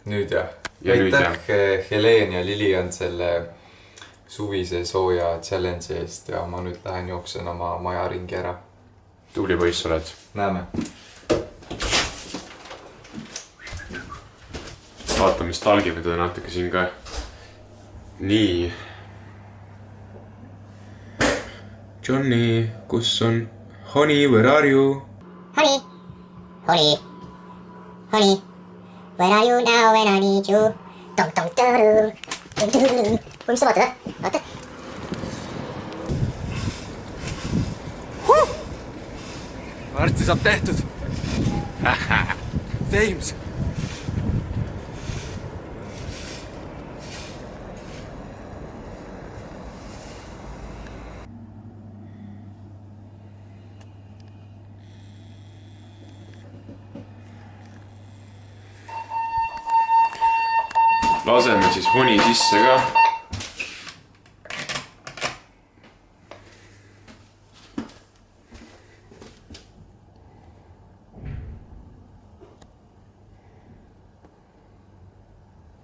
Nüüd jah. Ja nüüd Aitäh Helen ja Lilian selle suvise sooja challenge eest ja ma nüüd lähen jooksen oma maja ringi ära. Tubli poiss oled. Näeme. Vaatame, mis talgime teda natuke siin ka. Nii. Johnny, kus on? Honey, where are you? Honey, honey, honey, where are you now when I need you? Tum-tum-tum-tum, tum-tum-tum. Mis sa vaatad, Vaata. Varsti saab tehtud. James. Laseme siis Honey sisse ka.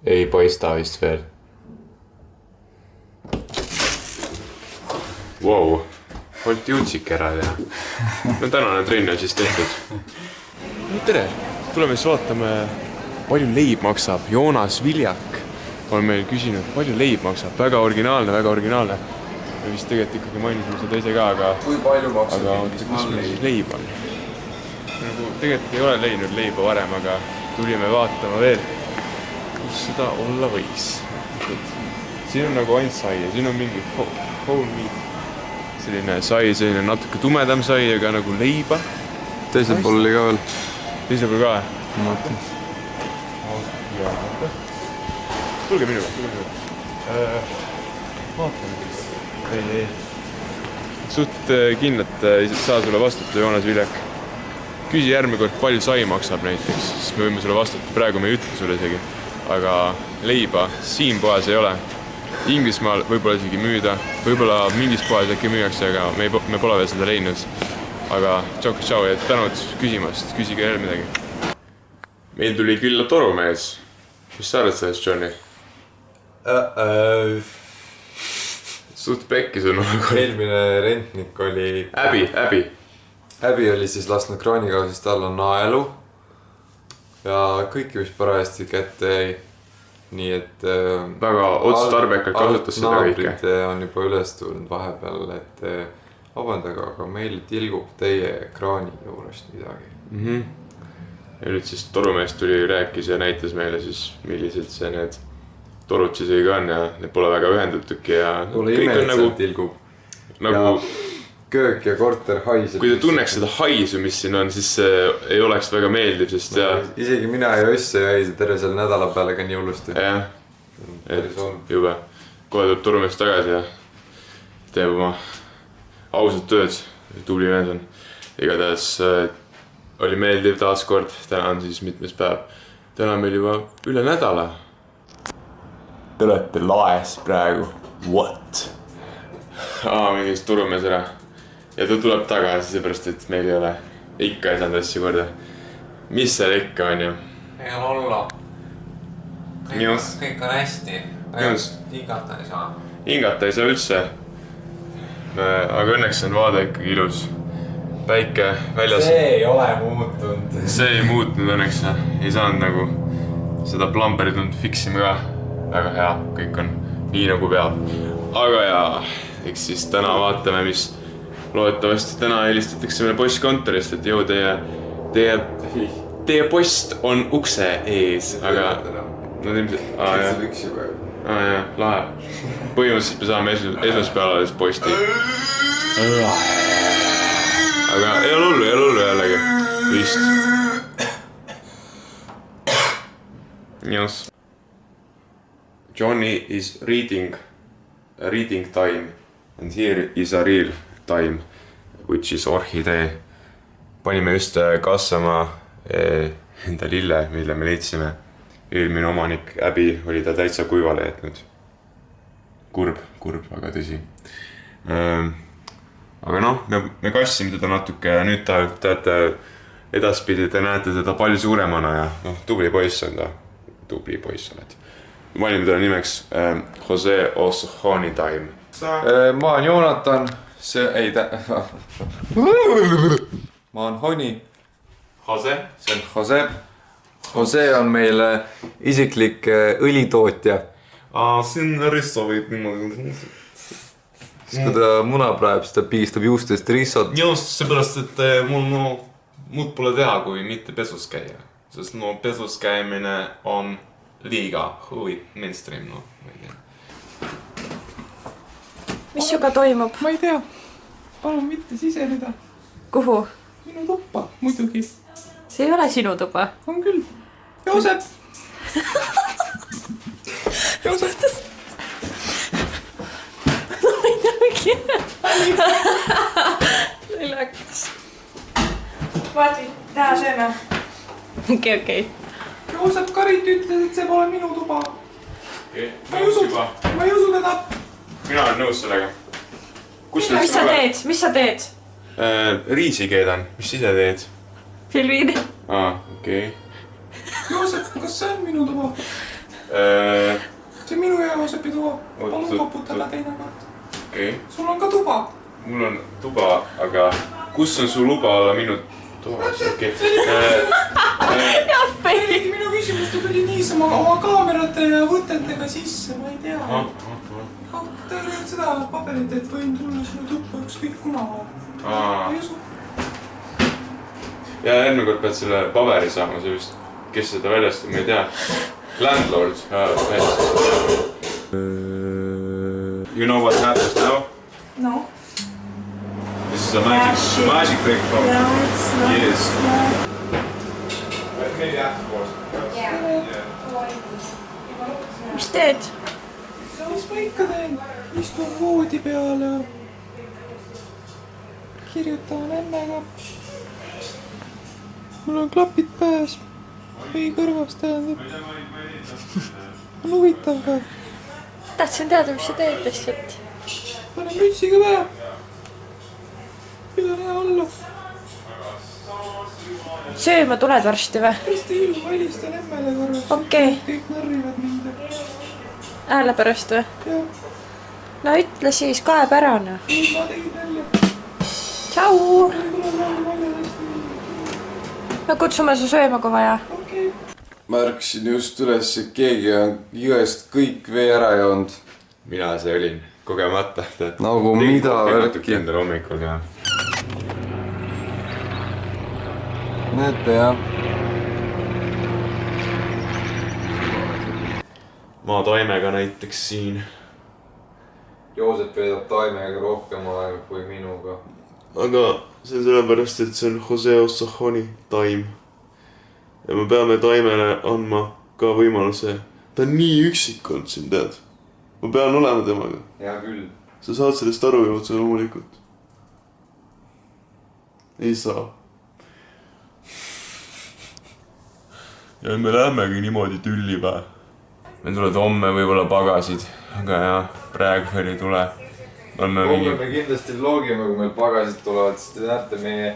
Ei paista vist veel. Wow, olete juutsik ära teha. No tänane trenn on siis tehtud. No tere, tuleme siis vaatame, palju leib maksab. Joonas Viljak on meil küsinud, palju leib maksab. Väga originaalne, väga originaalne. Me vist tegelikult ikkagi mainisime seda ise ka, aga... Kui palju maksab? Aga kus meil siis leib on? Nagu tegelikult ei ole leidnud leiba varem, aga tulime vaatama veel, kus seda olla võiks. Siin on nagu ainult sai ja siin on mingi whole meat. Selline sai, selline natuke tumedam sai, aga nagu leiba. Teisel pool oli ka veel. Teisel pool ka? Ma mõtlen. Tulge minuga. Vaatame. Ei. Suht kindlalt ei saa sulle vastutada, Joonas Viljak. Küsi järgmine kord, palju sai maksab näiteks, siis me võime sulle vastutada. Praegu me ei ütle sulle isegi. Aga leiba siin poes ei ole. Inglismaal võib-olla isegi müüda. Võib-olla mingis poes äkki müüakse, aga me pole veel seda leidnud. Aga tšau ja tänud küsimast. Küsige jälle midagi. Meil tuli külla torumees. Mis sa arvad sellest, Johnny? Suht pekki sul nagu. Eelmine rentnik oli... Äbi oli siis lasknud kraanikausist alla naelu. Ja kõiki mis parajasti kätte jäi. Nii et... Väga otstarbekalt kasutas seda kõike. Naabrid on juba üles tulnud vahepeal, et... Vabandage, aga meil tilgub teie kraani juurest midagi. Ja nüüd siis torumees tuli, rääkis ja näitas meile siis, millised see need torud siis õige on ja need pole väga ühendatudki ja... Pole imelised tilgub. Nagu... Köök ja korter haiseb. Kui te tunneks seda haisu, mis siin on, siis see ei oleks väga meeldiv, sest ja... Isegi mina ja Õsse jäi terve selle nädala peale ka nii hullusti. Jah, et jube. Kohe tuleb torumees tagasi ja teeb oma ausad tööd. Tubli mees on. Igatahes oli meeldiv taaskord. Täna on siis mitmes päev. Täna on meil juba üle nädala. Te olete laes praegu. What? Mingist torumees ära. Ja ta tuleb tagasi, seepärast, et meil ei ole ikka ei saanud asju korda. Mis seal ikka on ju? Ei on olla. Kõik on hästi. Hingata ei saa. Hingata ei saa üldse. Aga õnneks on vaade ikkagi ilus. Päike väljas. See ei ole muutunud. See ei muutunud õnneks. Ei saanud nagu seda plumberit olnud fiksima ka. Väga hea, kõik on nii nagu peab. Aga jaa, eks siis täna vaatame, mis loodetavasti täna helistatakse meile postkontorist, et jõu teie post on ukse ees, aga... No ilmselt... Jah, lahe. Põhimõtteliselt me saame esmaspäevales posti. Aga ei ole hullu jällegi. Vist. Yes. Johnny is reading time and here is a real time, which is orhidee. Panime just kasvama enda lille, mille me leidsime. Eelmine omanik Äbi oli ta täitsa kuivale jätnud. Kurb, aga tõsi. Aga noh, me kassime teda natuke ja nüüd teate edaspidi te näete teda palju suuremana ja tubli poiss on ta. tubli poiss oled. Valime talle nimeks Jose Ossahoni Time. Ma olen Joonatan, ma olen Honi. Jose? See on Jose. Jose on meil isiklik õlitootja. Siin rissovib niimoodi. Siis kui ta muna praeb, siis ta pigistab juustest rissot. Just seepärast, et mul muud pole teha, kui mitte pesus käia. Sest pesus käimine on liiga mainstream, ma ei tea. Mis sinuga toimub? Ma ei tea. Palun mitte siseneda. Kuhu? Minu tuppa, muidugi. See ei ole sinu tuba. On küll. Joosep! Joosep! Läks. Vaati, täna sööme. Okei. Joosep Karit ütles, et see pole minu tuba. Ma ei usu teda. Mina olen nõus sellega. Mis sa teed? Riisi keedan. Mis ise teed? Filmin. Okei. Joosep, kas see on minu tuba? See on minu ja Joosepi tuba. Palun koputala teine kord. Okei. Sul on ka tuba. Mul on tuba, aga kus on su luba olla minu tubas? Okei. Eriti minu küsimus, ta tuli niisama oma kaamerate ja võtetega sisse, ma ei tea. Ta ei olnud seda paberit, et võin tulla sinu tuppa ükskõik kuna. Ma ei usu. Ja järgmine kord pead selle paberi saama, see vist, kes seda väljastab, ma ei tea. Landlord väljastab. You know what happens now? No. This is a magic trick from... No, it's not. Yes. No. Maybe afterwards. Mis teed? Mis ma ikka teen? Istun voodi peale. Kirjutan emmega. Mul on klapid pääs. Või kõrvas tähendab. On huvitav ka. Tahtsin teada, mis sa teed lihtsalt. Panen mütsiga pähe. Küll on hea olla. Sööma tuled varsti või? Hästi ilma helistan emmele korras. Okei. Kõik närvivad mind. Hääle pärast või? Jah, No ütle siis, kaepärane. nüüd ma tegin välja. Tšau! Tule praegu välja hästi. No kutsume su sööma, kui vaja. Okei. Ma ärkasin just üles, et keegi on jõest kõik vee ära joonud. Mina see olin kogemata. Nagu mida värki. Endal hommikul ka. Näete jah. Ma taimega näiteks siin. Joosep veedab taimega rohkem aega kui minuga. Aga see on sellepärast, et see on Jose Ossahoni taim. Ja me peame taimele andma ka võimaluse. Ta on nii üksik olnud siin, tead. Ma pean olema temaga. Hea küll. Sa saad sellest aru ju otse loomulikult. Ei saa. Ja me lähemegi niimoodi tüllipäe. Me tuled homme võib-olla pagasid, aga jah, praegu veel ei tule. Homme me kindlasti vlogime, kui meil pagasid tulevad, siis te näete meie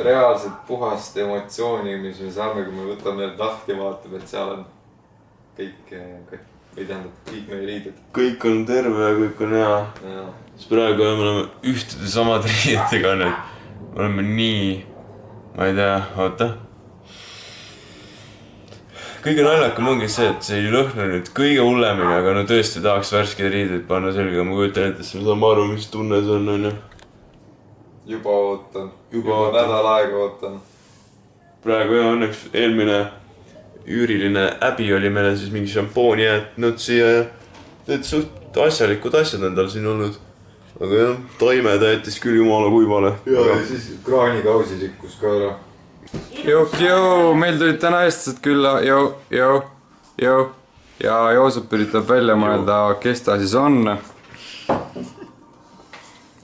reaalselt puhast emotsiooni, mis me saame, kui me võtame need lahti ja vaatame, et seal on kõik, või tähendab, kõik meie riided. Kõik on terve ja kõik on hea. Siis praegu me oleme ühtede samad riidetega, me oleme nii, ma ei tea, oota. Kõige naljakam ongi see, et see ei lõhna nüüd kõige hullemini, aga no tõesti tahaks värsked riided panna selga. Ma kujutan ette, siis me saame aru, mis tunne see on, on ju. Juba ootan. Juba nädal aega ootan. Praegu jah, õnneks eelmine üüriline äbi oli meile siis mingi šampooni jätnud siia ja need suht asjalikud asjad on tal siin olnud. Aga jah, taime ta jättis küll jumala kuivale. Ja siis kraanikausi rikkus ka ära. Jõu, meil tulid täna eestlased külla, jõu. Ja Joosep üritab välja mõelda, kes ta siis on.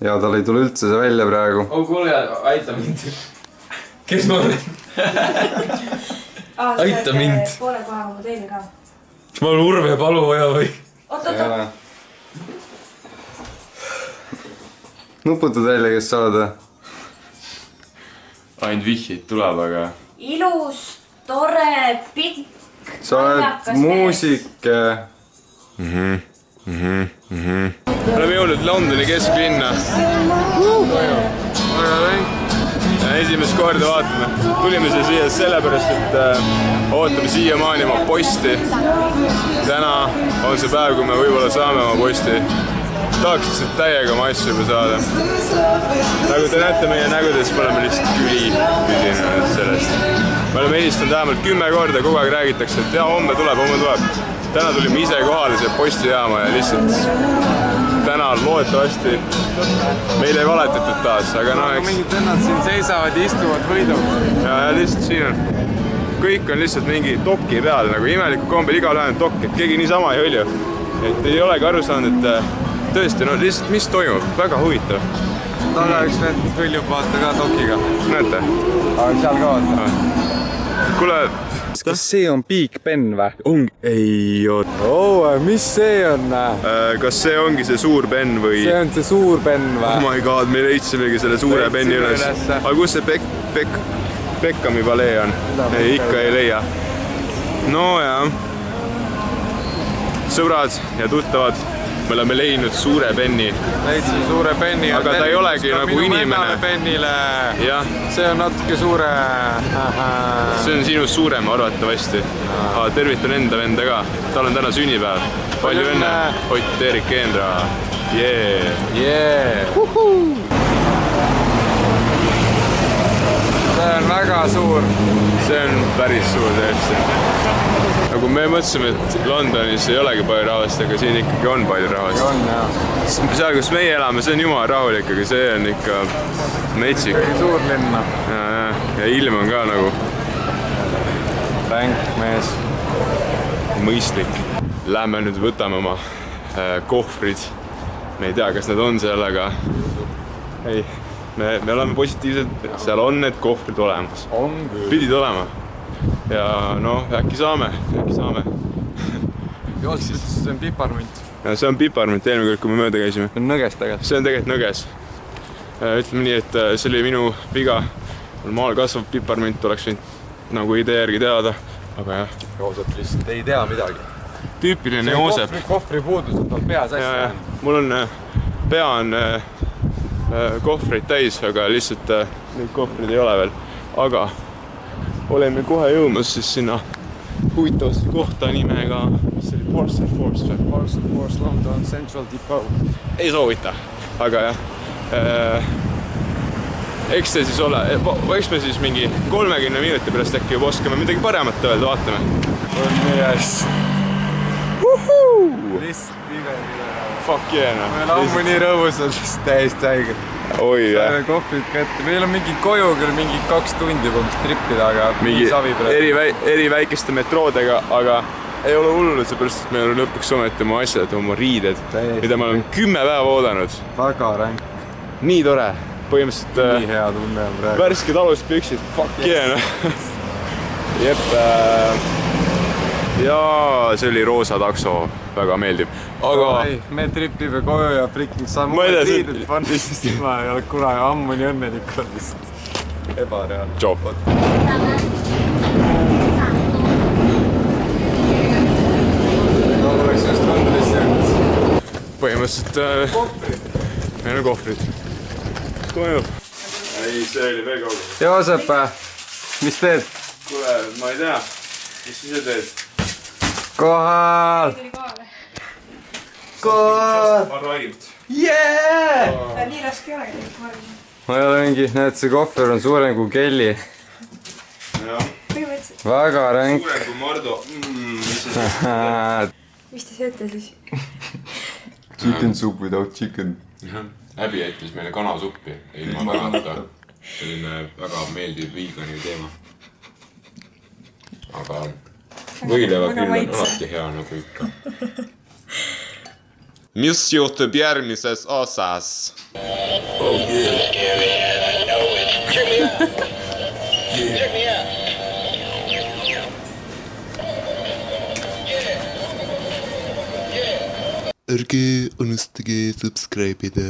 Ja tal ei tule üldse see välja praegu. Oh, kuule, aita mind. Kes ma olen? Aita mind. Poole kohaga ma teile ka. Kas ma olen Urve Paluoja või? Oot. Nuputad välja, kes sa oled? Ainult vihjeid tuleb, aga... Ilus, tore, pikk, sa oled muusik. Oleme jõudnud Londoni kesklinna. Esimest korda vaatame. Tulime siia sellepärast, et ootame siiamaani oma posti. Täna on see päev, kui me võib-olla saame oma posti. Tahaks lihtsalt täiega oma asju juba saada. Nagu te näete meie nägudes, me oleme lihtsalt ülinud sellest. Me oleme helistanud vähemalt 10 korda, kogu aeg räägitakse, et jaa, homme tuleb. Täna tulime ise kohale siia postijaama ja lihtsalt täna loodetavasti meile ei valetatud taas, aga noh, eks... Mingid vennad siin seisavad ja istuvad võidub. Ja lihtsalt siin on... Kõik on lihtsalt mingi dokki peal, nagu imeliku kombel igal ühe on dokk, et keegi niisama ei hõlju. Et ei olegi aru saanud, et tõesti, no lihtsalt mis toimub, väga huvitav. Taga üks vend hõljub vaata ka dokiga. Näete? Aga seal ka vaata. Kuule... Kas see on Big Ben või? Ei ole. Mis see on? Kas see ongi see suur Ben või? See on see suur Ben või? Oh my god, me leidsimegi selle suure Benni üles. Aga kus see Beckhami palee on? Ei, ikka ei leia. No jah. Sõbrad ja tuttavad, me oleme leidnud suure Benni. Leidsin suure Benni. Aga ta ei olegi nagu inimene. Jah. See on natuke suure... See on sinust suurem arvatavasti. Tervitan enda venda ka. Tal on täna sünnipäev. Palju õnne. Ott Erik Eenra. See on väga suur. See on päris suur tõesti. Nagu me mõtlesime, et Londonis ei olegi palju rahvast, aga siin ikkagi on palju rahvast. On, jah. Seal, kus meie elame, see on jumala rahulik, aga see on ikka metsik. Suur linna. Ja ilm on ka nagu... Ränk mees. Mõistlik. Lähme nüüd võtame oma kohvrid. Me ei tea, kas need on seal, aga... Ei, me oleme positiivsed. Seal on need kohvrid olemas. On küll. Pidid olema. Ja noh, äkki saame. Joosip ütles, see on piparmunt. Ja see on piparmunt eelmine kord, kui me mööda käisime. See on nõges tegelikult. See on tegelikult nõges. Ütleme nii, et see oli minu viga. Maal kasvav piparmunt oleks võinud nagu idee järgi teada. Aga jah. Joosep lihtsalt ei tea midagi. Tüüpiline Joosep. Kohvri puudus on tal peas hästi. Mul on pea on kohvreid täis, aga lihtsalt neid kohvreid ei ole veel. Aga oleme kohe jõumas siis sinna huvitavasse kohta nimega, mis oli Parcel Force või? Parcel Force London Central Depot. Ei soovita, aga jah. Eks see siis ole, eks me siis mingi 30 minuti pärast äkki juba oskame midagi paremat öelda, vaatame. On nii hästi. Lihtsalt iga. Fuck yeah, noh. Meil ammu nii rõõmus on lihtsalt täiesti haiged. Oi, jah. Saime kohvrid kätte. Meil on mingi koju küll mingi 2 tundi põmst trippida, aga mingi eri väikeste metroodega, aga ei ole hullu, seepärast, et meil on lõpuks ometi oma asjad, oma riided, mida ma olen 10 päeva oodanud. Väga ränk. Nii tore. Põhimõtteliselt nii hea tunne on praegu. Värsked aluspüksid, fuck yeah, noh. Jep. Ja see oli roosa takso, väga meeldib. Aga... Me tripime koju ja frikking saame uued riided panna, sest ma ei ole kunagi ammu nii õnnelik olnud lihtsalt ebareaalne. Tšau. Oleks just Londonis jäänud. Põhimõtteliselt meil on kohvrid. Toimub. Ei, see oli veel kaugel. Joosep, mis teed? Kuule, ma ei tea. Mis ise teed? Kohal! Kohal! Arrived. Yeah! Nii raske ei ole. Ma ei ole mingi, näed, see kohver on suurem kui Kelly. Väga ränk. Suurem kui Mardo. Mis te sööte siis? Chicken soup without chicken. Häbi jättis meile kanasuppi ilma pärata. Selline väga meeldiv vegan'i teema. Aga võileiva küll on alati hea nagu ikka. Mis juhtub järgmises osas? Oh yeah. Ärge unustage subscribe ida.